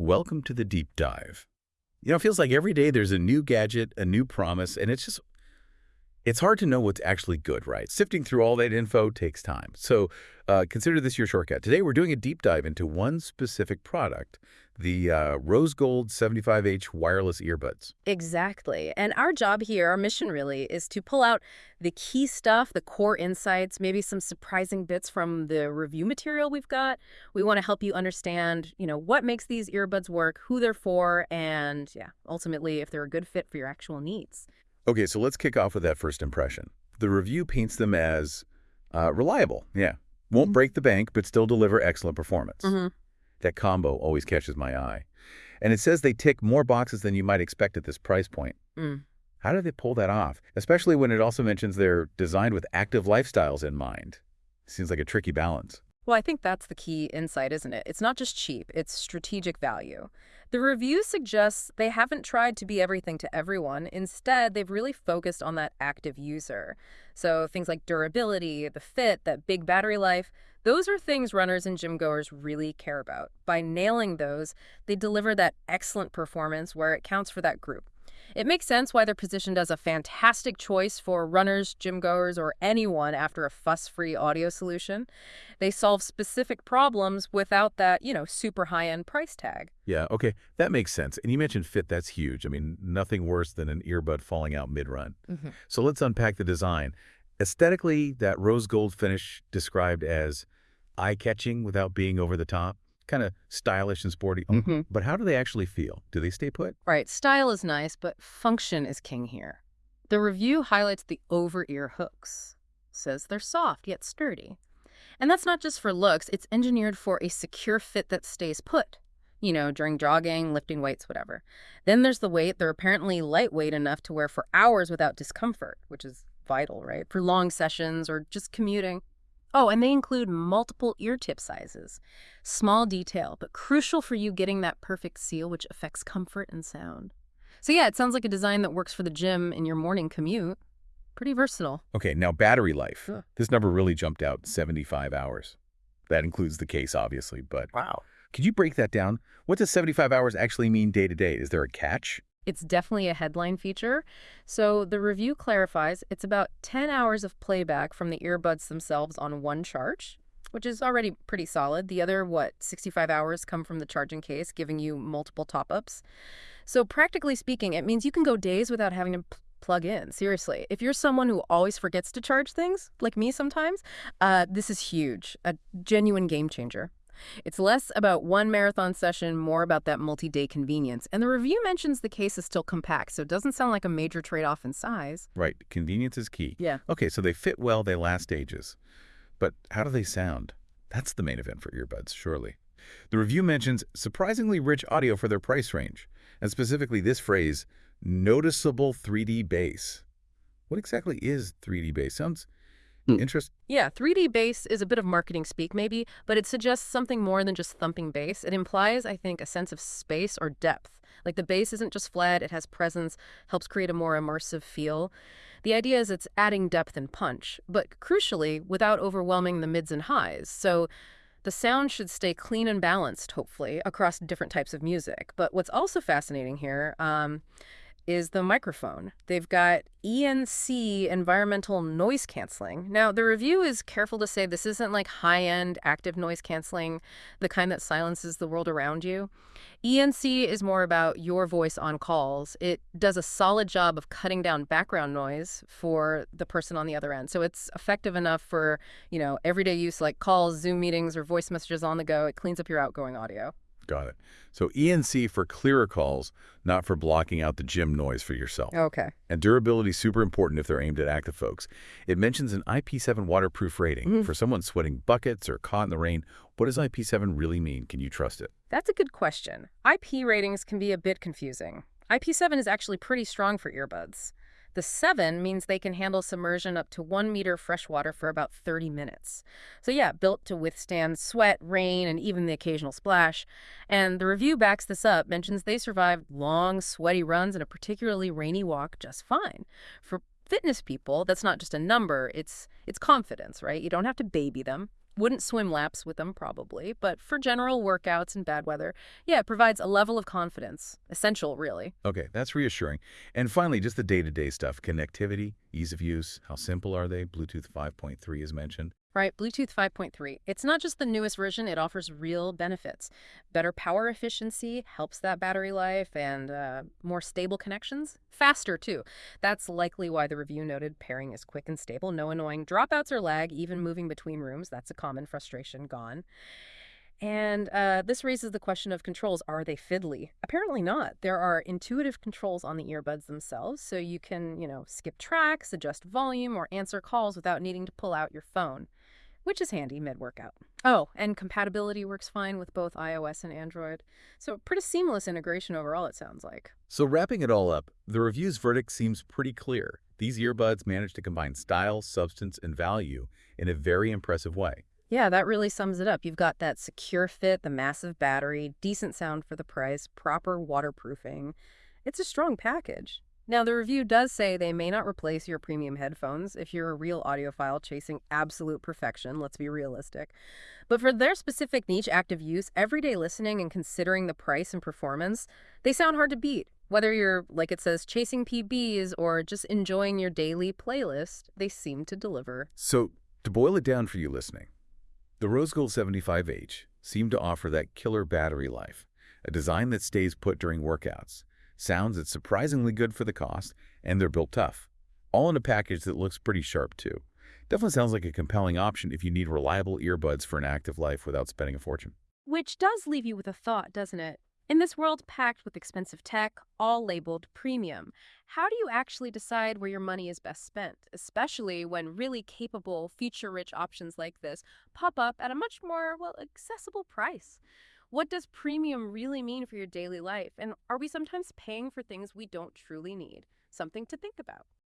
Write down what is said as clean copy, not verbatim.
Welcome to the deep dive. It feels like every day there's a new gadget, a new promise, and it's hard to know what's actually good, right? Sifting through all that info takes time. So consider this your shortcut. Today we're doing a deep dive into one specific product, the Rose Gold 75H wireless earbuds. Exactly. And our job here, our mission really, is to pull out the key stuff, the core insights, maybe some surprising bits from the review material we've got. We want to help you understand, what makes these earbuds work, who they're for, and ultimately if they're a good fit for your actual needs. Okay, so let's kick off with that first impression. The review paints them as reliable. Yeah. Won't break the bank, but still deliver excellent performance. That combo always catches my eye. And it says they tick more boxes than you might expect at this price point. How do they pull that off? Especially when it also mentions they're designed with active lifestyles in mind. Seems like a tricky balance. Well, I think that's the key insight, isn't it? It's not just cheap, it's strategic value. The review suggests they haven't tried to be everything to everyone. Instead, they've really focused on that active user. So things like durability, the fit, that big battery life, those are things runners and gym goers really care about. By nailing those, they deliver that excellent performance where it counts for that group. It makes sense why they're positioned as a fantastic choice for runners, gym goers, or anyone after a fuss-free audio solution. They solve specific problems without that, super high-end price tag. Yeah, okay, that makes sense. And you mentioned fit, that's huge. I mean, nothing worse than an earbud falling out mid-run. So let's unpack the design. Aesthetically, that rose gold finish described as eye-catching without being over the top. Kind of stylish and sporty. But how do they actually feel? Do they stay put? Right, style is nice, but function is king here. The review highlights the over-ear hooks. Says they're soft yet sturdy. And that's not just for looks, it's engineered for a secure fit that stays put. During jogging, lifting weights, whatever. Then there's the weight. They're apparently lightweight enough to wear for hours without discomfort, which is vital, right? For long sessions or just commuting. Oh, and they include multiple ear tip sizes. Small detail, but crucial for you getting that perfect seal, which affects comfort and sound. So yeah, it sounds like a design that works for the gym in your morning commute. Pretty versatile. Okay, now battery life. Sure. This number really jumped out, 75 hours. That includes the case, obviously, but Wow. could you break that down? What does 75 hours actually mean day to day? Is there a catch? It's definitely a headline feature. So the review clarifies it's about 10 hours of playback from the earbuds themselves on one charge, which is already pretty solid. The other, 65 hours come from the charging case, giving you multiple top-ups. So practically speaking, it means you can go days without having to plug in. Seriously, if you're someone who always forgets to charge things, like me sometimes, this is huge, a genuine game changer. It's less about one marathon session, more about that multi-day convenience. And the review mentions the case is still compact, so it doesn't sound like a major trade-off in size. Right, convenience is key. Yeah. Okay, so they fit well, they last ages. But how do they sound? That's the main event for earbuds, surely. The review mentions surprisingly rich audio for their price range, and specifically this phrase, noticeable 3D bass. What exactly is 3D bass? Sounds interesting. Yeah, 3D bass is a bit of marketing speak maybe, but it suggests something more than just thumping bass. It implies, I think, a sense of space or depth. Like the bass isn't just flat, it has presence, helps create a more immersive feel. The idea is it's adding depth and punch, but crucially, without overwhelming the mids and highs. So the sound should stay clean and balanced, hopefully, across different types of music. But what's also fascinating here is the microphone. They've got ENC, environmental noise canceling. Now, the review is careful to say this isn't like high-end active noise canceling, the kind that silences the world around you. ENC is more about your voice on calls. It does a solid job of cutting down background noise for the person on the other end. So it's effective enough for, everyday use like calls, Zoom meetings, or voice messages on the go. It cleans up your outgoing audio. Got it. So ENC for clearer calls, not for blocking out the gym noise for yourself. Okay. And durability is super important if they're aimed at active folks. It mentions an IP7 waterproof rating. For someone sweating buckets or caught in the rain, what does IP7 really mean? Can you trust it? That's a good question. IP ratings can be a bit confusing. IP7 is actually pretty strong for earbuds. The 7 means they can handle submersion up to 1 meter fresh water for about 30 minutes. So yeah, built to withstand sweat, rain, and even the occasional splash. And the review backs this up, mentions they survived long, sweaty runs and a particularly rainy walk just fine. For fitness people, that's not just a number, it's confidence, right? You don't have to baby them. Wouldn't swim laps with them, probably, but for general workouts and bad weather, yeah, it provides a level of confidence. Essential, really. Okay, that's reassuring. And finally, just the day-to-day stuff. Connectivity, ease of use, how simple are they? Bluetooth 5.3 is mentioned. Right, Bluetooth 5.3. It's not just the newest version, it offers real benefits. Better power efficiency helps that battery life and more stable connections. Faster, too. That's likely why the review noted pairing is quick and stable. No annoying dropouts or lag, even moving between rooms. That's a common frustration gone. And this raises the question of controls. Are they fiddly? Apparently not. There are intuitive controls on the earbuds themselves, so you can, skip tracks, adjust volume, or answer calls without needing to pull out your phone, which is handy mid-workout. Oh, and compatibility works fine with both iOS and Android. So pretty seamless integration overall, it sounds like. So wrapping it all up, the review's verdict seems pretty clear. These earbuds manage to combine style, substance, and value in a very impressive way. Yeah, that really sums it up. You've got that secure fit, the massive battery, decent sound for the price, proper waterproofing. It's a strong package. Now, the review does say they may not replace your premium headphones if you're a real audiophile chasing absolute perfection, let's be realistic. But for their specific niche active use, everyday listening, and considering the price and performance, they sound hard to beat. Whether you're, like it says, chasing PBs or just enjoying your daily playlist, they seem to deliver. So, to boil it down for you listening, the Rose Gold 75H seemed to offer that killer battery life, a design that stays put during workouts, sounds that's surprisingly good for the cost, and they're built tough. All in a package that looks pretty sharp, too. Definitely sounds like a compelling option if you need reliable earbuds for an active life without spending a fortune. Which does leave you with a thought, doesn't it? In this world packed with expensive tech, all labeled premium, how do you actually decide where your money is best spent, especially when really capable, feature-rich options like this pop up at a much more, accessible price? What does premium really mean for your daily life, and are we sometimes paying for things we don't truly need? Something to think about.